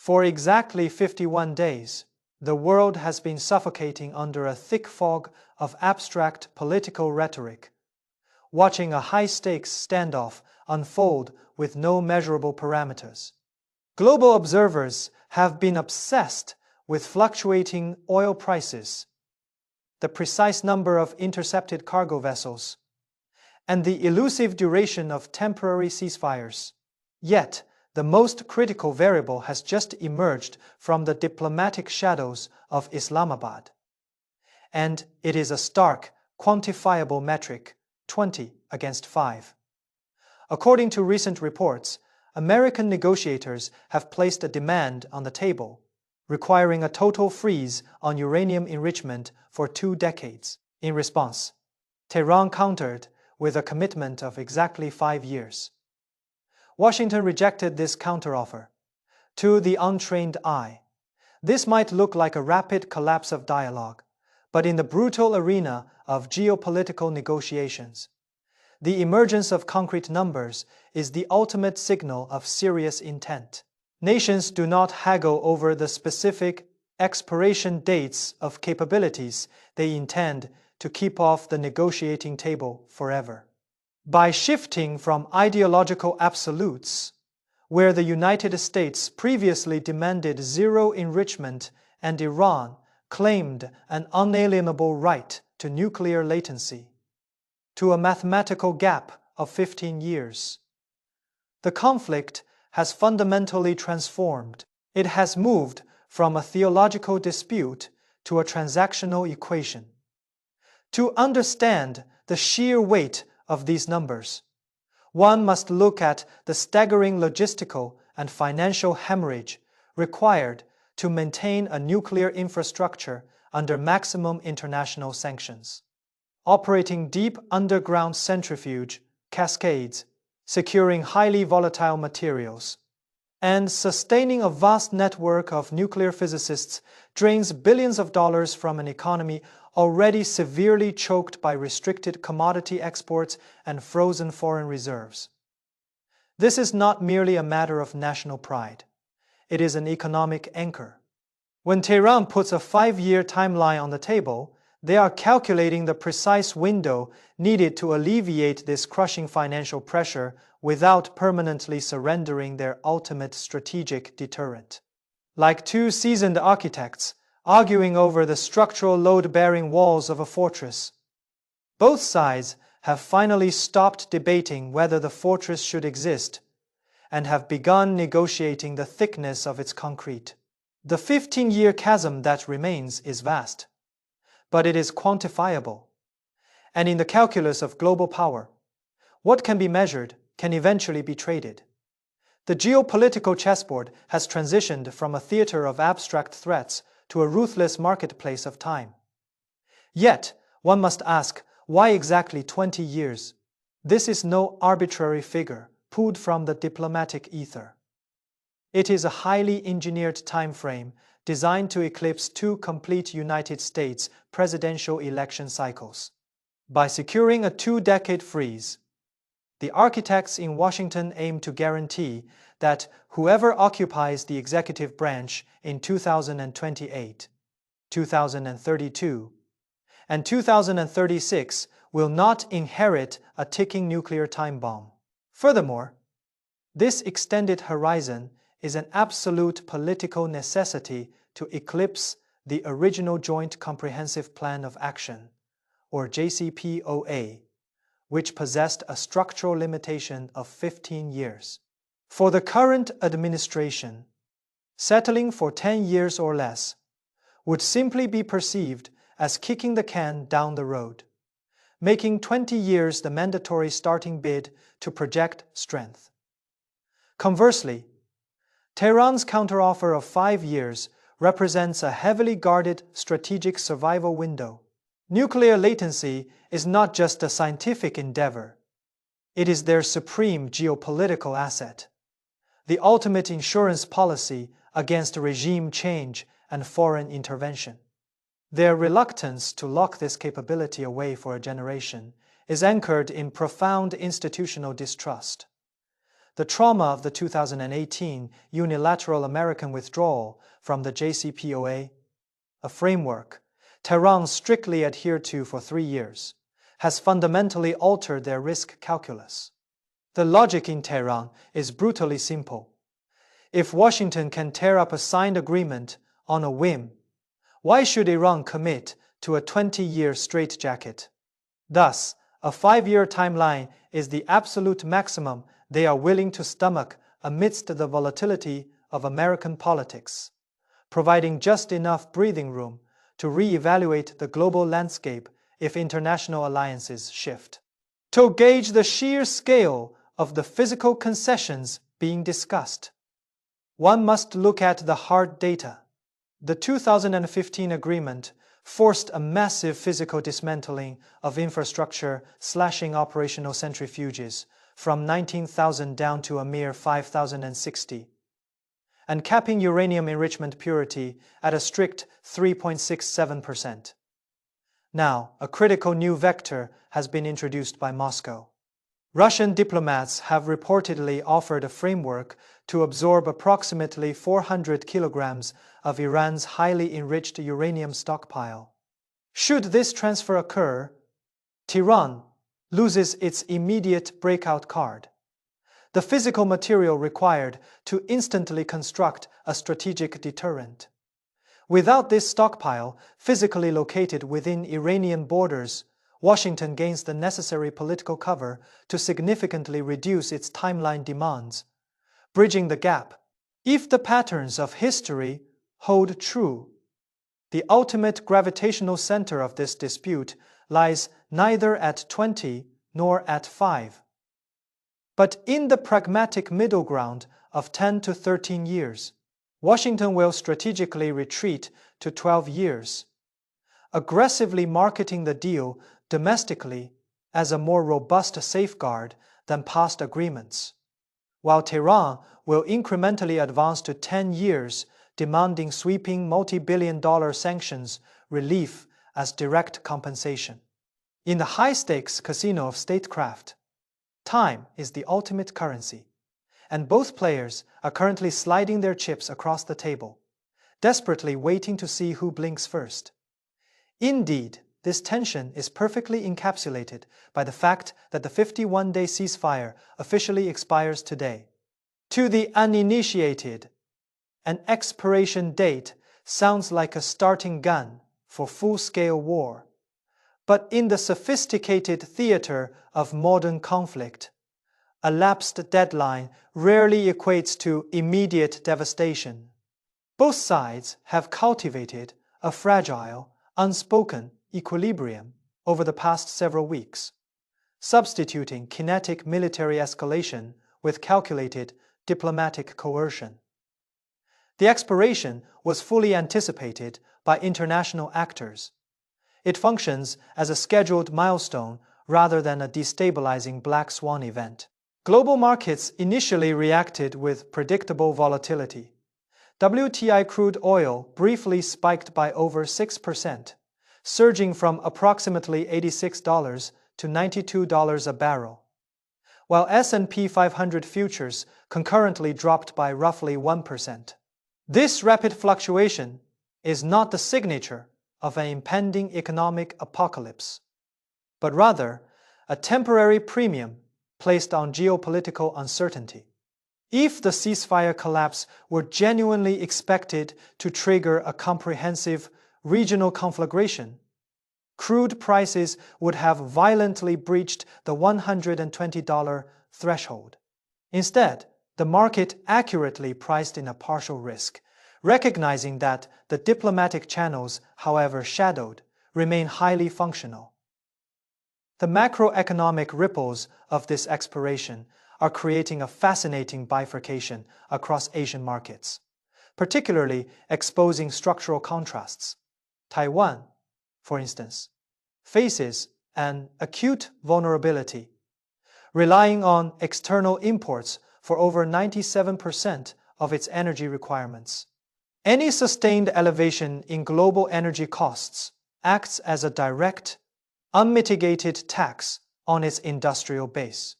For exactly 51 days, the world has been suffocating under a thick fog of abstract political rhetoric, watching a high-stakes standoff unfold with no measurable parameters. Global observers have been obsessed with fluctuating oil prices, the precise number of intercepted cargo vessels, and the elusive duration of temporary ceasefires. Yet, the most critical variable has just emerged from the diplomatic shadows of Islamabad. And it is a stark, quantifiable metric, 20 against 5. According to recent reports, American negotiators have placed a demand on the table, requiring a total freeze on uranium enrichment for 2 decades. In response, Tehran countered with a commitment of exactly 5 years. Washington rejected this counteroffer. To the untrained eye, this might look like a rapid collapse of dialogue, but in the brutal arena of geopolitical negotiations, the emergence of concrete numbers is the ultimate signal of serious intent. Nations do not haggle over the specific expiration dates of capabilities they intend to keep off the negotiating table forever. By shifting from ideological absolutes, where the United States previously demanded zero enrichment and Iran claimed an unalienable right to nuclear latency, to a mathematical gap of 15 years. The conflict has fundamentally transformed. It has moved from a theological dispute to a transactional equation. To understand the sheer weight of these numbers, one must look at the staggering logistical and financial hemorrhage required to maintain a nuclear infrastructure under maximum international sanctions. Operating deep underground centrifuge cascades, securing highly volatile materials, and sustaining a vast network of nuclear physicists drains billions of dollars from an economy already severely choked by restricted commodity exports and frozen foreign reserves. This is not merely a matter of national pride. It is an economic anchor. When Tehran puts a 5-year timeline on the table, they are calculating the precise window needed to alleviate this crushing financial pressure without permanently surrendering their ultimate strategic deterrent. Like two seasoned architects arguing over the structural load-bearing walls of a fortress, both sides have finally stopped debating whether the fortress should exist and have begun negotiating the thickness of its concrete. The 15-year chasm that remains is vast, but it is quantifiable. And in the calculus of global power, what can be measured can eventually be traded. The geopolitical chessboard has transitioned from a theater of abstract threats to a ruthless marketplace of time. Yet, one must ask, why exactly 20 years? This is no arbitrary figure pulled from the diplomatic ether. It is a highly engineered time frame designed to eclipse 2 complete United States presidential election cycles. By securing a 2-decade freeze, the architects in Washington aim to guarantee that whoever occupies the executive branch in 2028, 2032, and 2036 will not inherit a ticking nuclear time bomb. Furthermore, this extended horizon is an absolute political necessity to eclipse the original Joint Comprehensive Plan of Action, or JCPOA, which possessed a structural limitation of 15 years. For the current administration, settling for 10 years or less would simply be perceived as kicking the can down the road, making 20 years the mandatory starting bid to project strength. Conversely, Tehran's counteroffer of 5 years represents a heavily guarded strategic survival window. Nuclear latency is not just a scientific endeavor. It is their supreme geopolitical asset, the ultimate insurance policy against regime change and foreign intervention. Their reluctance to lock this capability away for a generation is anchored in profound institutional distrust. the trauma of the 2018 unilateral American withdrawal from the JCPOA, a framework Tehran strictly adhered to for 3 years, has fundamentally altered their risk calculus. The logic in Tehran is brutally simple. If Washington can tear up a signed agreement on a whim, why should Iran commit to a 20-year straitjacket? Thus, a 5-year timeline is the absolute maximum they are willing to stomach amidst the volatility of American politics, providing just enough breathing room to re-evaluate the global landscape if international alliances shift. To gauge the sheer scale of the physical concessions being discussed, one must look at the hard data. The 2015 agreement forced a massive physical dismantling of infrastructure, slashing operational centrifuges from 19,000 down to a mere 5,060, and capping uranium enrichment purity at a strict 3.67%. Now, a critical new vector has been introduced by Moscow. Russian diplomats have reportedly offered a framework to absorb approximately 400 kilograms of Iran's highly enriched uranium stockpile. Should this transfer occur, Tehran loses its immediate breakout card, the physical material required to instantly construct a strategic deterrent. Without this stockpile, physically located within Iranian borders, Washington gains the necessary political cover to significantly reduce its timeline demands, bridging the gap. If the patterns of history hold true, the ultimate gravitational center of this dispute lies neither at 20 nor at 5, but in the pragmatic middle ground of 10 to 13 years. Washington will strategically retreat to 12 years, aggressively marketing the deal domestically as a more robust safeguard than past agreements, while Tehran will incrementally advance to 10 years, demanding sweeping multi-billion-dollar sanctions relief as direct compensation. In the high-stakes casino of statecraft, time is the ultimate currency, and both players are currently sliding their chips across the table, desperately waiting to see who blinks first. Indeed, this tension is perfectly encapsulated by the fact that the 51-day ceasefire officially expires today. To the uninitiated, an expiration date sounds like a starting gun for full-scale war. But in the sophisticated theater of modern conflict, a lapsed deadline rarely equates to immediate devastation. Both sides have cultivated a fragile, unspoken equilibrium over the past several weeks, substituting kinetic military escalation with calculated diplomatic coercion. The expiration was fully anticipated by international actors. It functions as a scheduled milestone rather than a destabilizing black swan event. Global markets initially reacted with predictable volatility. WTI crude oil briefly spiked by over 6%, surging from approximately $86 to $92 a barrel, while S&P 500 futures concurrently dropped by roughly 1%. This rapid fluctuation is not the signature of an impending economic apocalypse, but rather a temporary premium placed on geopolitical uncertainty. If the ceasefire collapse were genuinely expected to trigger a comprehensive regional conflagration, crude prices would have violently breached the $120 threshold. Instead, the market accurately priced in a partial risk, recognizing that the diplomatic channels, however shadowed, remain highly functional. The macroeconomic ripples of this expiration are creating a fascinating bifurcation across Asian markets, particularly exposing structural contrasts. Taiwan, for instance, faces an acute vulnerability, relying on external imports for over 97% of its energy requirements. Any sustained elevation in global energy costs acts as a direct, unmitigated tax on its industrial base.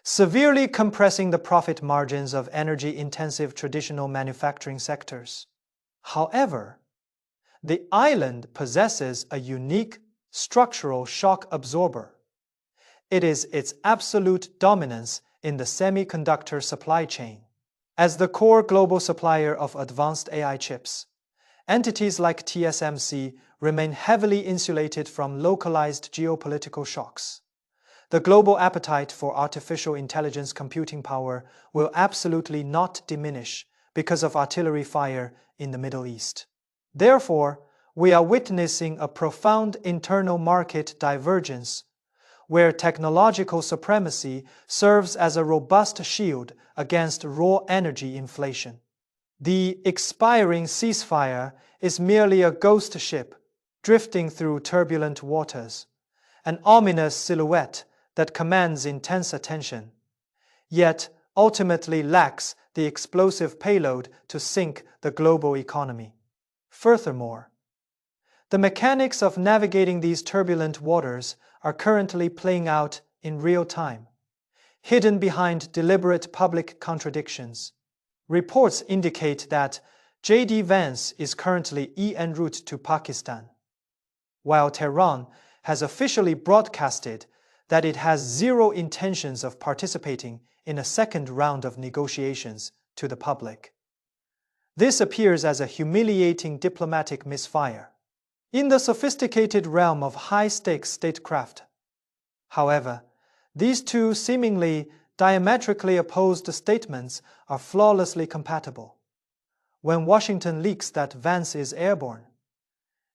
severely compressing the profit margins of energy-intensive traditional manufacturing sectors. However, the island possesses a unique structural shock absorber. It is its absolute dominance in the semiconductor supply chain. As the core global supplier of advanced AI chips, entities like TSMC remain heavily insulated from localized geopolitical shocks. The global appetite for artificial intelligence computing power will absolutely not diminish because of artillery fire in the Middle East. Therefore, we are witnessing a profound internal market divergence, where technological supremacy serves as a robust shield against raw energy inflation. The expiring ceasefire is merely a ghost ship drifting through turbulent waters, an ominous silhouette that commands intense attention, yet ultimately lacks the explosive payload to sink the global economy. Furthermore, the mechanics of navigating these turbulent waters are currently playing out in real time, hidden behind deliberate public contradictions. Reports indicate that J.D. Vance is currently en route to Pakistan, while Tehran has officially broadcasted that it has zero intentions of participating in a second round of negotiations to the public. This appears as a humiliating diplomatic misfire in the sophisticated realm of high-stakes statecraft. However, these two seemingly diametrically opposed statements are flawlessly compatible. When Washington leaks that Vance is airborne,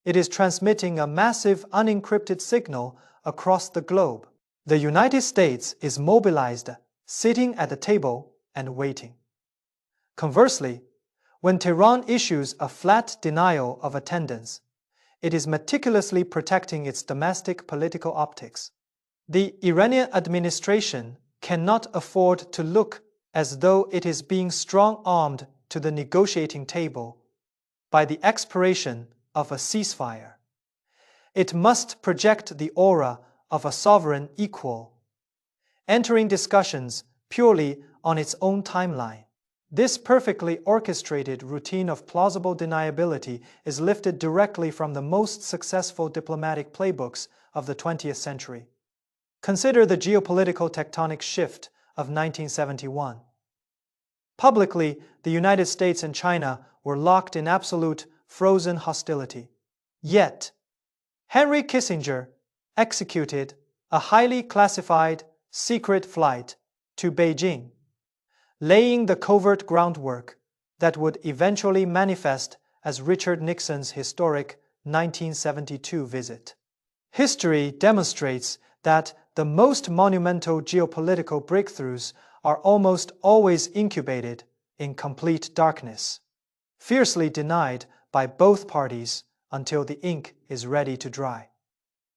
it is transmitting a massive unencrypted signal across the globe. The United States is mobilized, sitting at the table and waiting. Conversely, when Tehran issues a flat denial of attendance, it is meticulously protecting its domestic political optics. The Iranian administration cannot afford to look as though it is being strong-armed to the negotiating table by the expiration of a ceasefire. It must project the aura of a sovereign equal, entering discussions purely on its own timeline. This perfectly orchestrated routine of plausible deniability is lifted directly from the most successful diplomatic playbooks of the 20th century. Consider the geopolitical tectonic shift of 1971. Publicly, the United States and China were locked in absolute frozen hostility. Yet, Henry Kissinger executed a highly classified secret flight to Beijing, laying the covert groundwork that would eventually manifest as Richard Nixon's historic 1972 visit. History demonstrates that the most monumental geopolitical breakthroughs are almost always incubated in complete darkness, fiercely denied by both parties until the ink is ready to dry.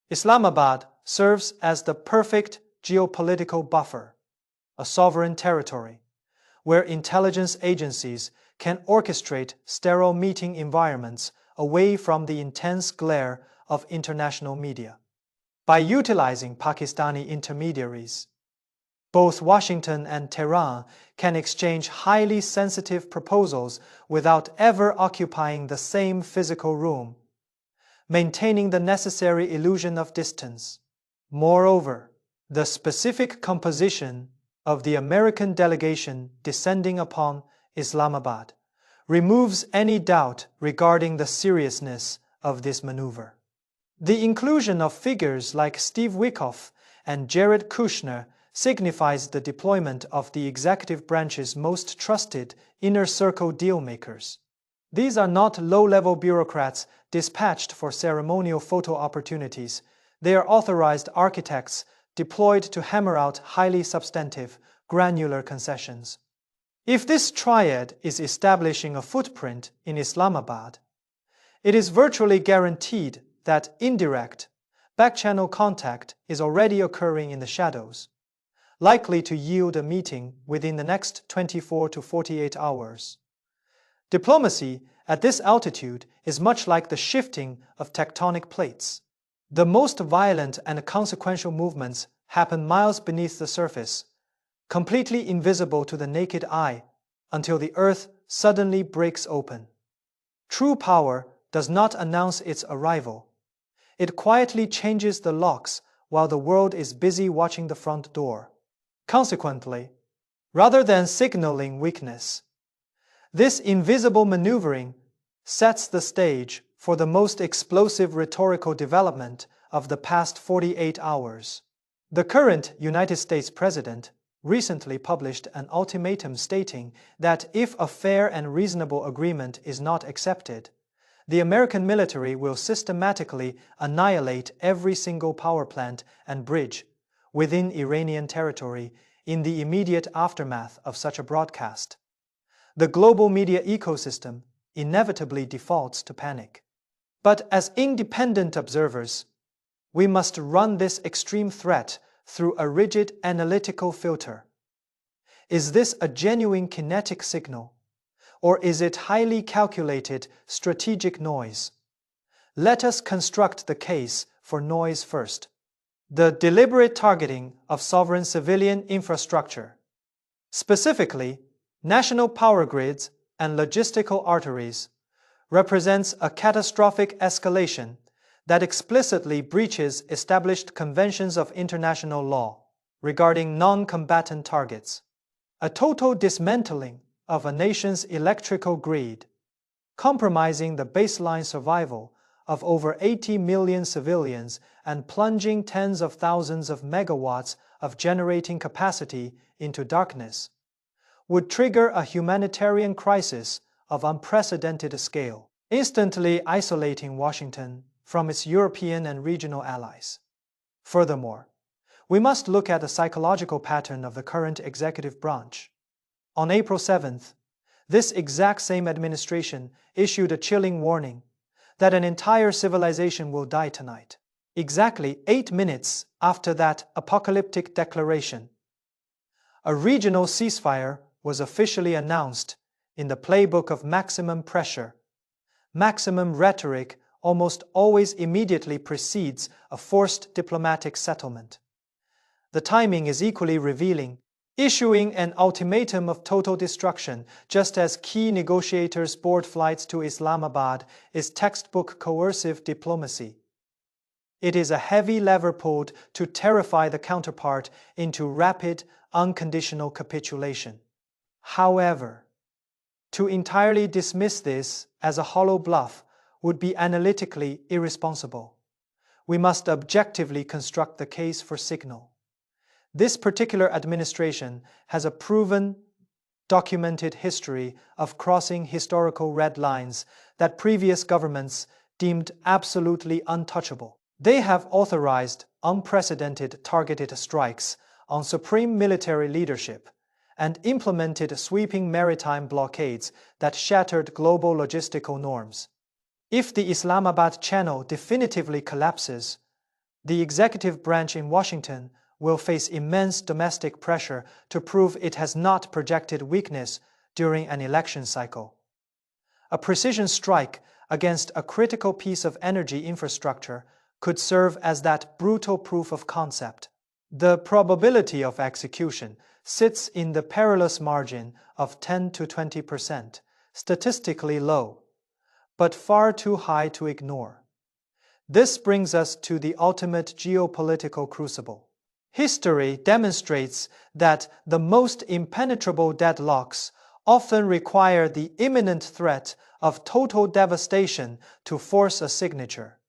Islamabad serves as the perfect geopolitical buffer, a sovereign territory, where intelligence agencies can orchestrate sterile meeting environments away from the intense glare of international media. By utilizing Pakistani intermediaries, both Washington and Tehran can exchange highly sensitive proposals without ever occupying the same physical room, maintaining the necessary illusion of distance. Moreover, the specific composition of the American delegation descending upon Islamabad removes any doubt regarding the seriousness of this maneuver. The inclusion of figures like Steve Witkoff and Jared Kushner signifies the deployment of the executive branch's most trusted inner circle dealmakers. These are not low-level bureaucrats dispatched for ceremonial photo opportunities. They are authorized architects deployed to hammer out highly substantive, granular concessions. If this triad is establishing a footprint in Islamabad, it is virtually guaranteed that indirect, back-channel contact is already occurring in the shadows, likely to yield a meeting within the next 24 to 48 hours. Diplomacy at this altitude is much like the shifting of tectonic plates. The most violent and consequential movements happen miles beneath the surface, completely invisible to the naked eye until the earth suddenly breaks open. True power does not announce its arrival. It quietly changes the locks while the world is busy watching the front door. Consequently, rather than signaling weakness, this invisible maneuvering sets the stage for the most explosive rhetorical development of the past 48 hours. The current United States President recently published an ultimatum stating that if a fair and reasonable agreement is not accepted, the American military will systematically annihilate every single power plant and bridge within Iranian territory in the immediate aftermath of such a broadcast. The global media ecosystem inevitably defaults to panic. But as independent observers, we must run this extreme threat through a rigid analytical filter. Is this a genuine kinetic signal? Or is it highly calculated strategic noise? Let us construct the case for noise first. The deliberate targeting of sovereign civilian infrastructure, specifically national power grids and logistical arteries, represents a catastrophic escalation that explicitly breaches established conventions of international law regarding non-combatant targets. A total dismantling of a nation's electrical grid, compromising the baseline survival of over 80 million civilians and plunging tens of thousands of megawatts of generating capacity into darkness, would trigger a humanitarian crisis of unprecedented scale, instantly isolating Washington from its European and regional allies. Furthermore, we must look at the psychological pattern of the current executive branch. On April 7th, this exact same administration issued a chilling warning that an entire civilization will die tonight. Exactly 8 minutes after that apocalyptic declaration, a regional ceasefire was officially announced in the playbook of maximum pressure. Maximum rhetoric almost always immediately precedes a forced diplomatic settlement. The timing is equally revealing. Issuing an ultimatum of total destruction just as key negotiators board flights to Islamabad is textbook coercive diplomacy. It is a heavy lever pulled to terrify the counterpart into rapid, unconditional capitulation. However, to entirely dismiss this as a hollow bluff would be analytically irresponsible. We must objectively construct the case for signal. This particular administration has a proven, documented history of crossing historical red lines that previous governments deemed absolutely untouchable. They have authorized unprecedented targeted strikes on supreme military leadership and implemented sweeping maritime blockades that shattered global logistical norms. If the Islamabad channel definitively collapses, the executive branch in Washington will face immense domestic pressure to prove it has not projected weakness during an election cycle. A precision strike against a critical piece of energy infrastructure could serve as that brutal proof of concept. The probability of execution sits in the perilous margin of 10 to 20%, statistically low, but far too high to ignore. This brings us to the ultimate geopolitical crucible. History demonstrates that the most impenetrable deadlocks often require the imminent threat of total devastation to force a signature.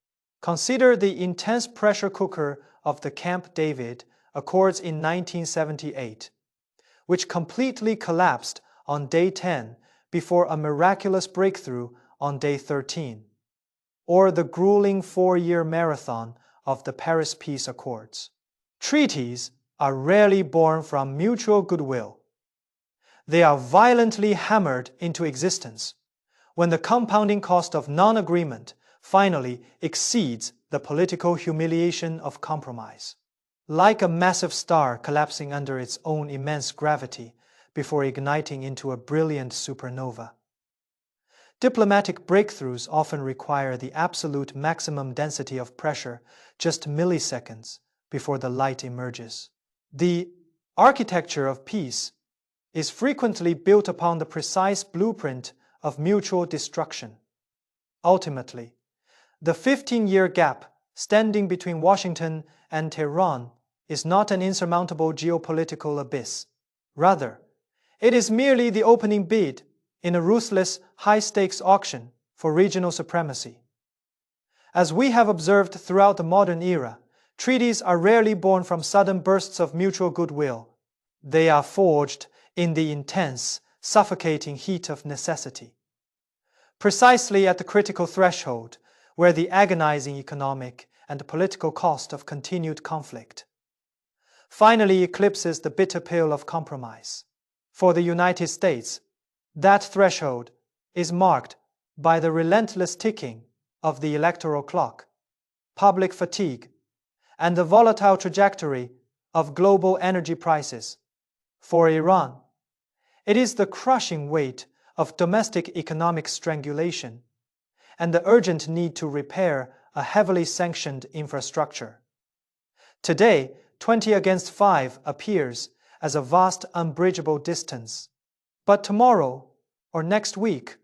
Consider the intense pressure cooker of the Camp David Accords in 1978, which completely collapsed on day 10 before a miraculous breakthrough on day 13, or the grueling 4-year marathon of the Paris Peace Accords. Treaties are rarely born from mutual goodwill. They are violently hammered into existence when the compounding cost of non-agreement finally exceeds the political humiliation of compromise. Like a massive star collapsing under its own immense gravity before igniting into a brilliant supernova. Diplomatic breakthroughs often require the absolute maximum density of pressure, just milliseconds, before the light emerges. The architecture of peace is frequently built upon the precise blueprint of mutual destruction. Ultimately, the 15-year gap standing between Washington and Tehran is not an insurmountable geopolitical abyss. Rather, it is merely the opening bid in a ruthless, high-stakes auction for regional supremacy. As we have observed throughout the modern era, treaties are rarely born from sudden bursts of mutual goodwill. They are forged in the intense, suffocating heat of necessity. Precisely at the critical threshold, where the agonizing economic and political cost of continued conflict finally eclipses the bitter pill of compromise. For the United States, that threshold is marked by the relentless ticking of the electoral clock, public fatigue, and the volatile trajectory of global energy prices. For Iran, it is the crushing weight of domestic economic strangulation and the urgent need to repair a heavily sanctioned infrastructure. Today, 20 against 5 appears as a vast, unbridgeable distance. But tomorrow, or next week,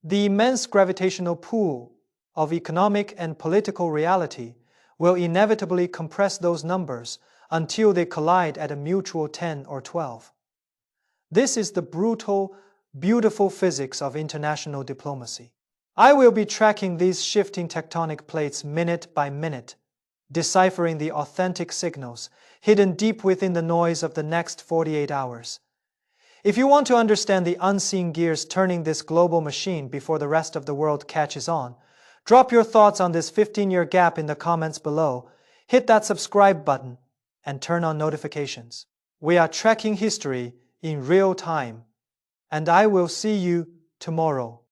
the immense gravitational pull of economic and political reality will inevitably compress those numbers until they collide at a mutual 10 or 12. This is the brutal, beautiful physics of international diplomacy. I will be tracking these shifting tectonic plates minute by minute, deciphering the authentic signals hidden deep within the noise of the next 48 hours. If you want to understand the unseen gears turning this global machine before the rest of the world catches on, drop your thoughts on this 15-year gap in the comments below, hit that subscribe button, and turn on notifications. We are tracking history in real time, and I will see you tomorrow.